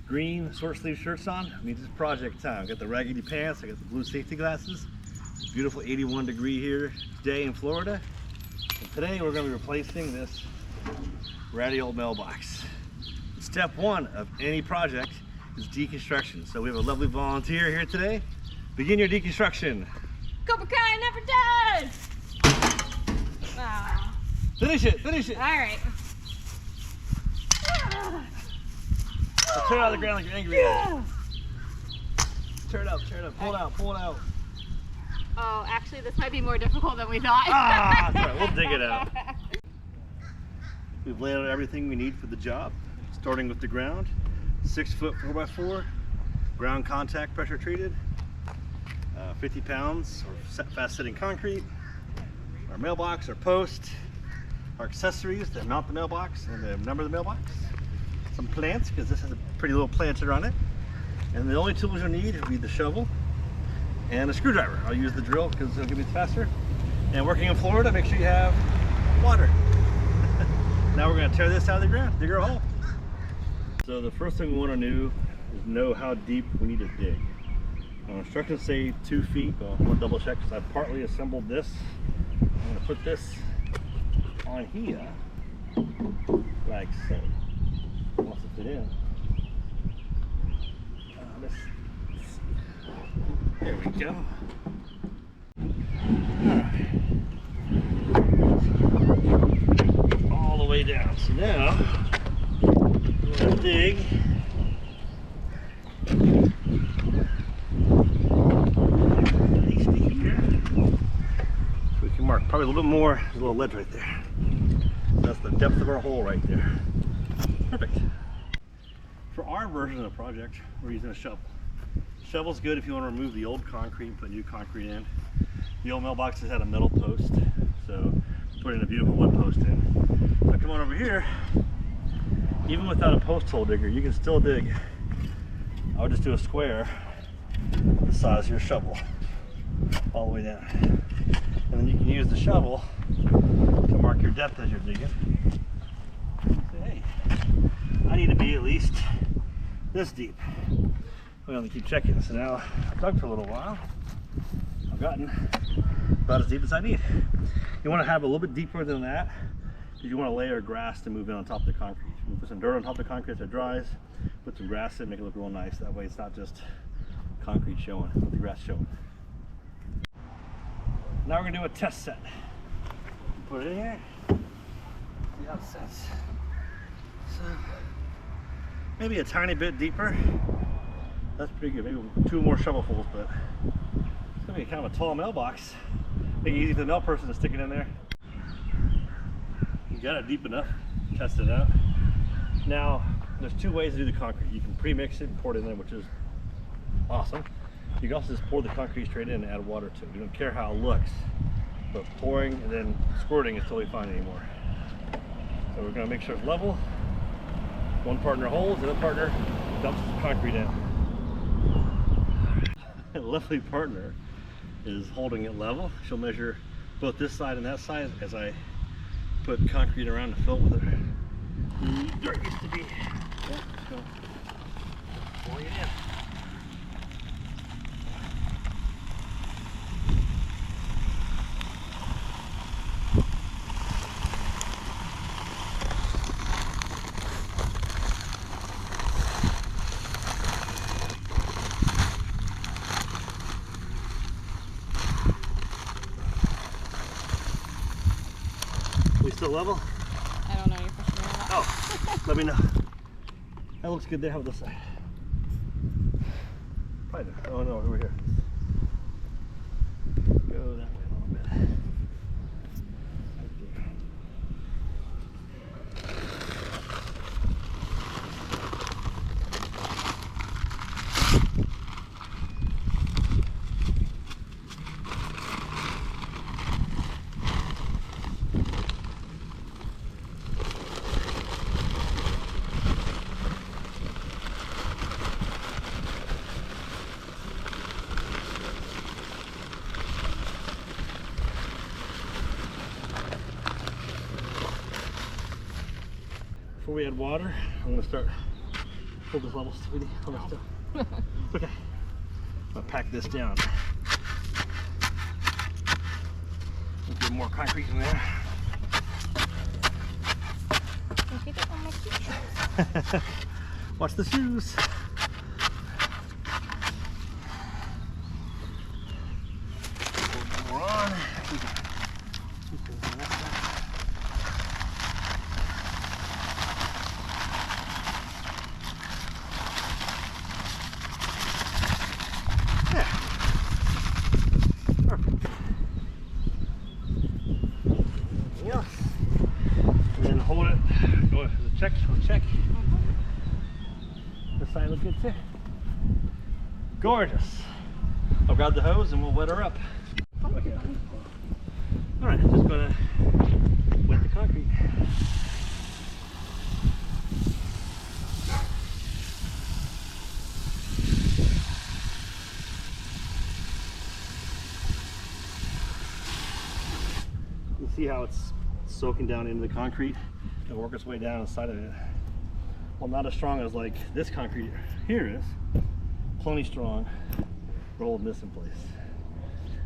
green short sleeve shirts on, it means it's project time. I got the raggedy pants, I got the blue safety glasses. Beautiful 81 degree here today in Florida. And today we're going to be replacing this ratty old mailbox. Step one of any project is deconstruction. So we have a lovely volunteer here today. Begin your deconstruction. Cobra Kai never does! Ah. Finish it, finish it. All right. So turn it out of the ground like you're angry. Yeah. Turn it up, pull it out, pull it out. Oh, actually, this might be more difficult than we thought. Ah, that's right, we'll dig it out. We've laid out everything we need for the job, starting with the ground. 6 foot 4x4, ground contact pressure treated, 50 pounds of fast sitting concrete, our mailbox, our post, our accessories that mount the mailbox and the number of the mailbox, some plants, because this has a pretty little planter on it, and the only tools you'll need will be the shovel and a screwdriver. I'll use the drill because it'll give me faster. And working in Florida, make sure you have water. Now we're going to tear this out of the ground, dig our hole. So the first thing we want to do is know how deep we need to dig. Instructions say 2 feet, but I'm going to double check because I partly assembled this. I'm going to put this on here, like so. It wants to fit in. There we go. Alright. All the way down. So now, we're going to dig. So we can mark probably a little bit more. There's a little ledge right there. That's the depth of our hole right there. Perfect. For our version of the project, we're using a shovel. Shovel's good if you want to remove the old concrete and put new concrete in. The old mailboxes had a metal post, so putting a beautiful wood post in. Now come on over here. Even without a post hole digger, you can still dig. I would just do a square the size of your shovel all the way down, and then you can use the shovel to mark your depth as you're digging. Say, hey, I need to be at least this deep. We have to keep checking. So now I've dug for a little while. I've gotten about as deep as I need. You want to have a little bit deeper than that because you want to layer grass to move in on top of the concrete. You put some dirt on top of the concrete as it dries, put some grass in, make it look real nice. That way it's not just concrete showing, with the grass showing. Now we're going to do a test set. Put it in here, see how it sets. So maybe a tiny bit deeper. That's pretty good. Maybe 2 more shovelfuls, but it's gonna be kind of a tall mailbox. Make it easy for the mail person to stick it in there. You got it deep enough. Test it out. Now, there's 2 ways to do the concrete. You can pre-mix it and pour it in there, which is awesome. You can also just pour the concrete straight in and add water to it. You don't care how it looks, but pouring and then squirting is totally fine anymore. So we're gonna make sure it's level. One partner holds, the other partner dumps the concrete in. A lovely partner is holding it level. She'll measure both this side and that side as I put concrete around to fill with it. Dirt used to be. Yeah, so pouring it in. Still level? I don't know, you're pushing me on that. Oh, let me know. That looks good there. How about this side? Probably there. Oh no, over here. Go that way a little bit. Right there. Before we add water, I'm going to start Hold this level with you. Hold this down. Okay. I'll pack this down. Get more concrete in there. Watch the shoes. More on. Hold it. Go as a check. Check. This side looks good too. Gorgeous. I'll grab the hose and we'll wet her up. Okay. All right. Just gonna wet the concrete. You see how it's soaking down into the concrete and work its way down inside of it. Well, not as strong as like this concrete here is. Plenty strong for holding this in place.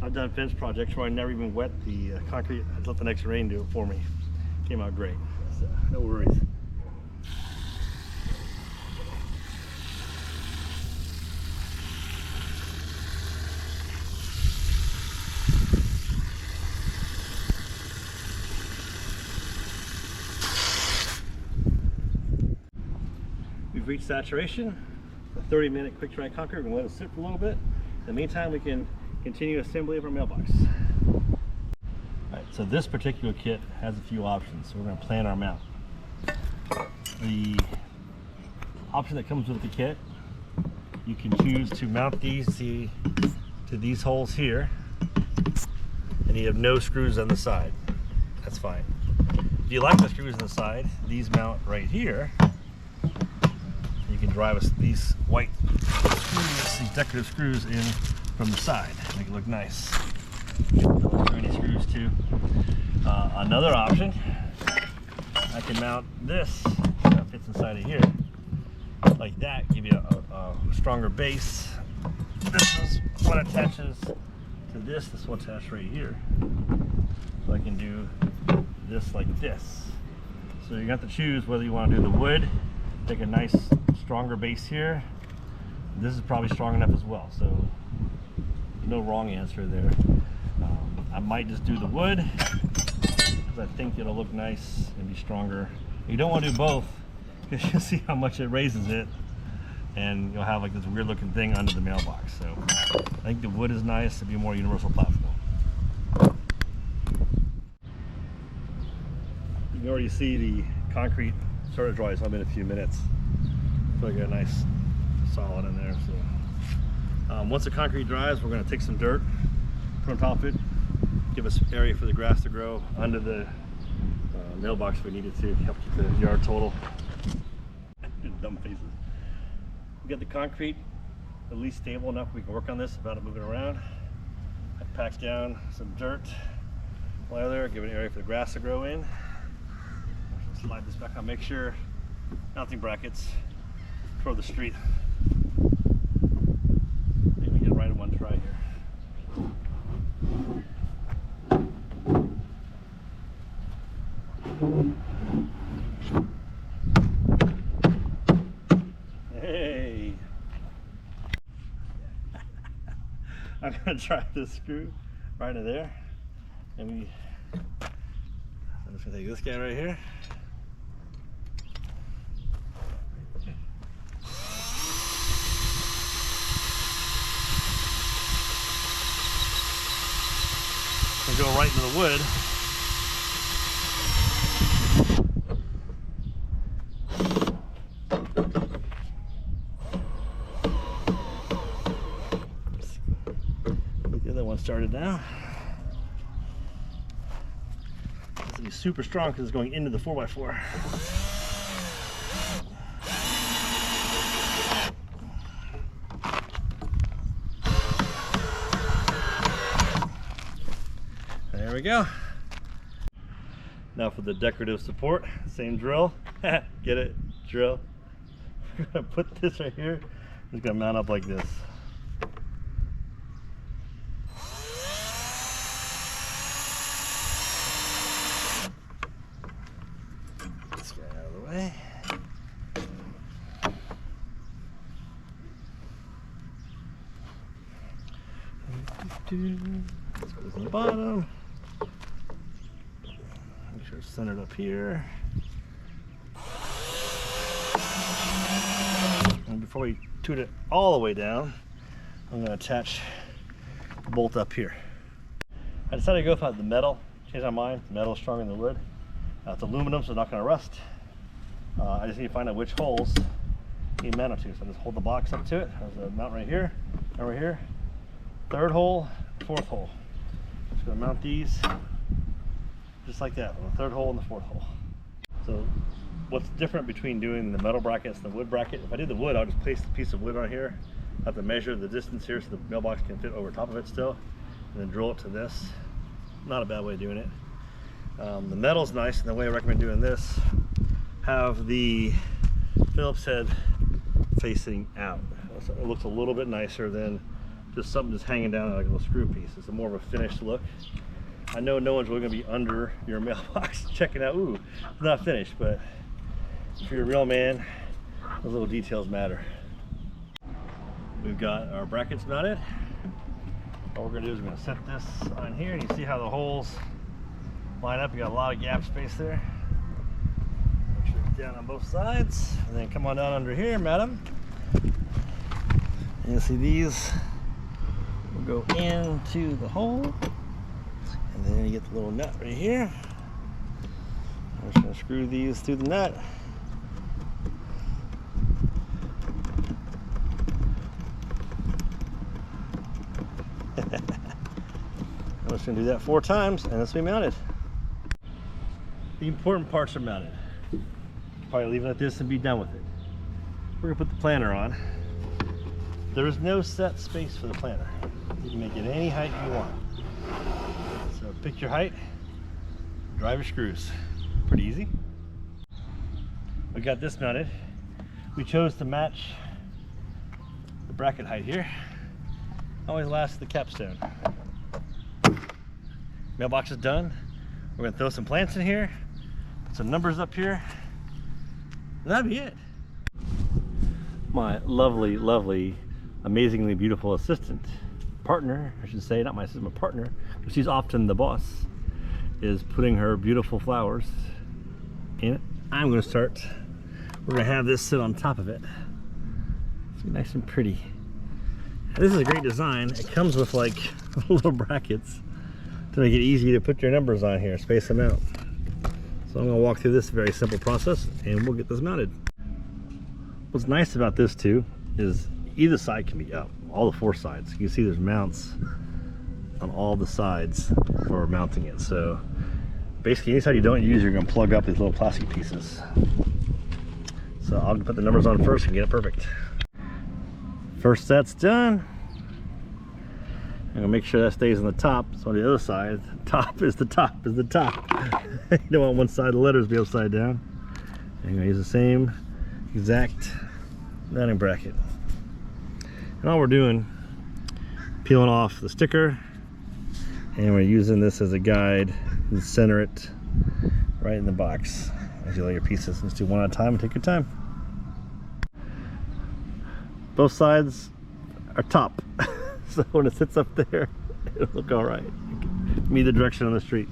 I've done fence projects where I never even wet the concrete. I let the next rain do it for me. Came out great, so no worries. We've reached saturation. A 30-minute quick dry concrete. We're gonna let it sit for a little bit. In the meantime, we can continue assembly of our mailbox. All right, so this particular kit has a few options. So we're gonna plan our mount. The option that comes with the kit, you can choose to mount these to these holes here, and you have no screws on the side. That's fine. If you like the screws on the side, these mount right here. You can drive these white screws, these decorative screws in from the side, make it look nice. There any screws too. Another option, I can mount this, that fits inside of here, like that, give you a stronger base. This is what attaches to this one attached right here. So I can do this like this. So you have to choose whether you want to do the wood, take a nice stronger base here. This is probably strong enough as well, so no wrong answer there. I might just do the wood because I think it'll look nice and be stronger. You don't want to do both because you'll see how much it raises it, and you'll have like this weird looking thing under the mailbox. So I think the wood is nice to be a more universal platform. You can already see the concrete sort of dry, so I'm in a few minutes. So I got a nice solid in there. So once the concrete dries, we're going to take some dirt, put on top of it, give us area for the grass to grow under the mailbox if we needed to help keep the yard total. Dumb faces. We got the concrete at least stable enough we can work on this without it moving around. I packed down some dirt while there, give it an area for the grass to grow in. Slide this back on, make sure mounting brackets toward the street. Maybe we get right in one try here. Hey! I'm gonna try this screw right in there, and I'm just gonna take this guy right here. And go right into the wood. Get the other one started now. This will be super strong because it's going into the 4x4. There we go. Now for the decorative support, same drill. Get it? Drill. We're gonna put this right here. It's gonna mount up like this. Let's get out of the way. Let's put this on the bottom. Make sure it's centered up here. And before we toot it all the way down, I'm going to attach the bolt up here. I decided to go with the metal. Changed my mind. Metal is stronger than the wood. It's aluminum, so it's not going to rust. I just need to find out which holes you mount it to. So I just hold the box up to it. There's a mount right here, over here. Third hole, fourth hole. Just going to mount these just like that, on the third hole and the fourth hole. So what's different between doing the metal brackets and the wood bracket? If I did the wood, I'll just place the piece of wood on here. I have to measure the distance here so the mailbox can fit over top of it still, and then drill it to this. Not a bad way of doing it. The metal's nice, and the way I recommend doing this, have the Phillips head facing out. So it looks a little bit nicer than just something just hanging down like a little screw piece. It's a more of a finished look. I know no one's really going to be under your mailbox checking out, ooh, it's not finished, but if you're a real man, those little details matter. We've got our brackets mounted. All we're going to do is we're going to set this on here, and you see how the holes line up. You got a lot of gap space there. Make sure it's down on both sides, and then come on down under here, madam. And you'll see these will go into the hole. And then you get the little nut right here. I'm just going to screw these through the nut. I'm just going to do that 4 times and this will be mounted. The important parts are mounted. Probably leave it like this and be done with it. We're going to put the planter on. There is no set space for the planter. You can make it any height you want. So pick your height, drive your screws. Pretty easy. We got this mounted. We chose to match the bracket height here. Always lasts the capstone. Mailbox is done. We're gonna throw some plants in here, put some numbers up here, and that'd be it. My lovely, lovely, amazingly beautiful assistant, partner, I should say, not my assistant, my partner, because she's often the boss, is putting her beautiful flowers in it. I'm going to start, we're going to have this sit on top of it. It's nice and pretty. This is a great design. It comes with like little brackets to make it easy to put your numbers on here, space them out. So I'm going to walk through this very simple process and we'll get this mounted. What's nice about this too is either side can be up, all the 4 sides. You can see there's mounts on all the sides for mounting it. So basically any side you don't use, you're going to plug up these little plastic pieces. So I'll put the numbers on first and get it perfect. First set's done. I'm going to make sure that stays on the top. So on the other side, top is the top is the top. You don't want one side of the letters to be upside down. I'm going to use the same exact mounting bracket. And all we're doing, peeling off the sticker, and we're using this as a guide and center it right in the box as you lay your pieces. Let's do one at a time and take your time. Both sides are top, so when it sits up there, it'll look all right. Meet the direction on the street.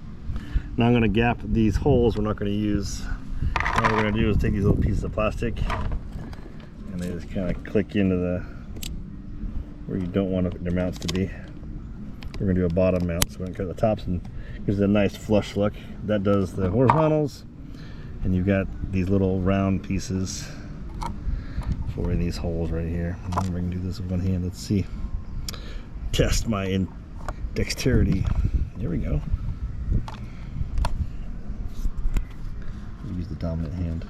Now I'm going to gap these holes we're not going to use. All we're going to do is take these little pieces of plastic, and they just kind of click into the where you don't want their mounts to be. We're going to do a bottom mount, so we're going to cut the tops and gives it a nice flush look. That does the horizontals, and you've got these little round pieces for these holes right here. I can do this with one hand. Let's see. Test my dexterity. There we go. Use the dominant hand.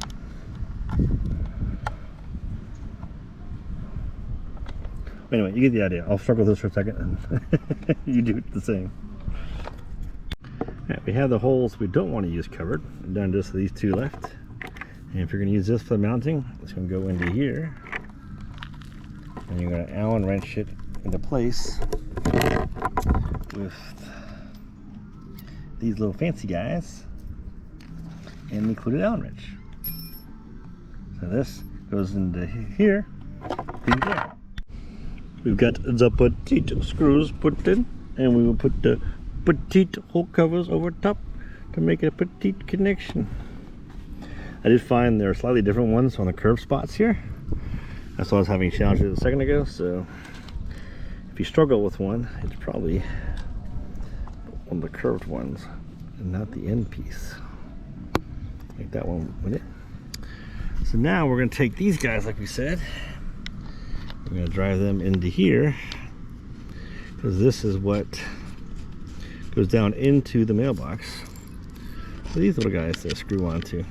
Anyway, you get the idea. I'll struggle with this for a second and you do it the same. Right, we have the holes we don't want to use covered. I'm down just these 2 left. And if you're going to use this for the mounting, it's going to go into here. And you're going to Allen wrench it into place with these little fancy guys and the included Allen wrench. So this goes into here, in there. We've got the petite screws put in, and we will put the petite hole covers over top to make it a petite connection. I did find there are slightly different ones on the curved spots here. That's what I was having challenges a second ago, so if you struggle with one, it's probably one of the curved ones and not the end piece. Like that one with it. So now we're going to take these guys, like we said, we're going to drive them into here, because this is what goes down into the mailbox. So these little guys that screw onto.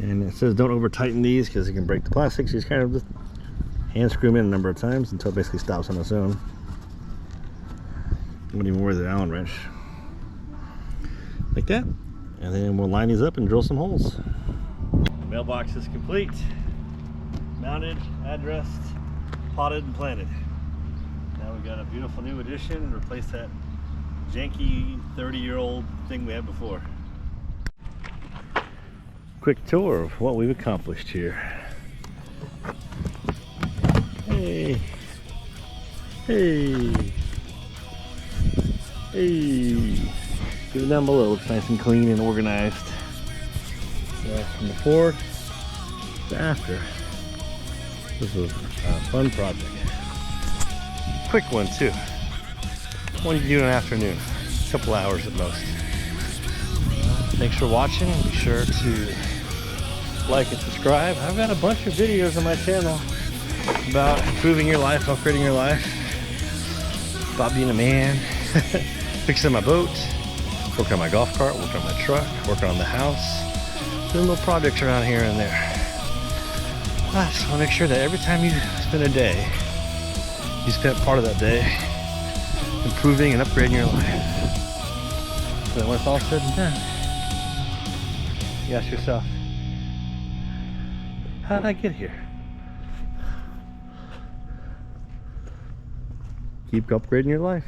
And it says don't over tighten these because it can break the plastic. So you just kind of just hand screw them in a number of times until it basically stops on its own. Wouldn't even worry the Allen wrench. Like that. And then we'll line these up and drill some holes. The mailbox is complete. Mounted, addressed, potted, and planted. Now we've got a beautiful new addition. Replace that janky 30-year-old thing we had before. Quick tour of what we've accomplished here. Hey, hey, hey. Get it down below. Looks nice and clean and organized. So from before to after. This was a fun project. Quick one too. One you can do in an afternoon. A couple hours at most. Thanks for watching. Be sure to like and subscribe. I've got a bunch of videos on my channel about improving your life, upgrading your life, about being a man, fixing my boat, working on my golf cart, working on my truck, working on the house, doing little projects around here and there. I just want to make sure that every time you spend a day, you spent part of that day improving and upgrading your life. So when it's all said and done, you ask yourself, how did I get here? Keep upgrading your life.